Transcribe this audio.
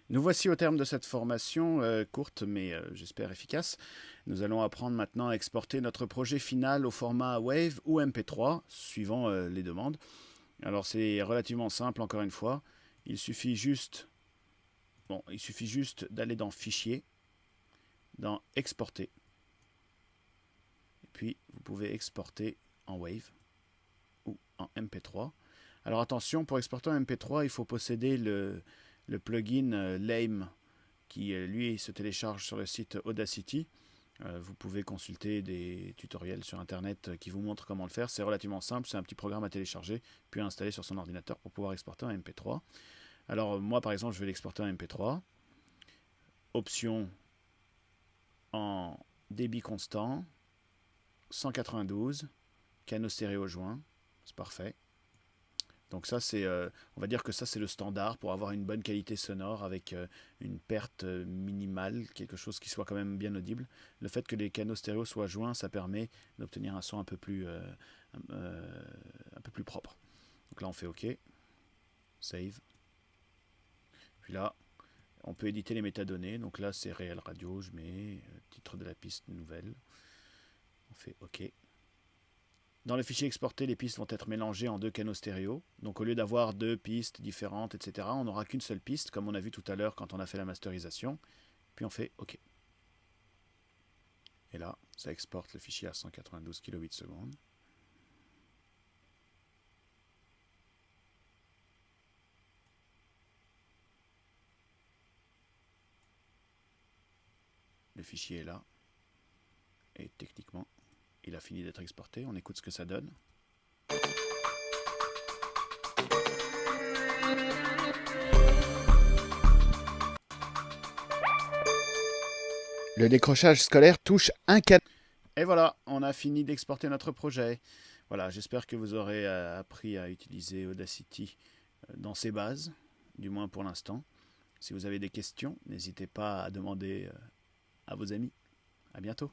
Nous voici au terme de cette formation courte mais j'espère efficace. Nous allons apprendre maintenant à exporter notre projet final au format WAV ou MP3 suivant les demandes. Alors c'est relativement simple encore une fois. Il suffit juste, d'aller dans Fichier, dans Exporter. Et puis vous pouvez exporter en WAV ou en MP3. Alors attention, pour exporter en MP3, il faut posséder le plugin Lame qui lui se télécharge sur le site Audacity. Vous pouvez consulter des tutoriels sur internet qui vous montrent comment le faire. C'est relativement simple, c'est un petit programme à télécharger puis à installer sur son ordinateur pour pouvoir exporter en MP3. Alors moi par exemple je vais l'exporter en MP3. Option en débit constant, 192, canaux stéréo joints, c'est parfait. Donc ça c'est, on va dire que ça c'est le standard pour avoir une bonne qualité sonore avec une perte minimale, quelque chose qui soit quand même bien audible. Le fait que les canaux stéréo soient joints, ça permet d'obtenir un son un peu plus propre. Donc là on fait OK, save. Puis là on peut éditer les métadonnées. Donc là c'est réel radio, je mets titre de la piste nouvelle. On fait OK. Dans le fichier exporté, les pistes vont être mélangées en deux canaux stéréo. Donc au lieu d'avoir deux pistes différentes, etc., on n'aura qu'une seule piste, comme on a vu tout à l'heure quand on a fait la masterisation. Puis on fait OK. Et là, ça exporte le fichier à 192 kbps. Le fichier est là. Et techniquement, il a fini d'être exporté. On écoute ce que ça donne. Le décrochage scolaire touche un canal. Et voilà, on a fini d'exporter notre projet. Voilà, j'espère que vous aurez appris à utiliser Audacity dans ses bases, du moins pour l'instant. Si vous avez des questions, n'hésitez pas à demander à vos amis. À bientôt.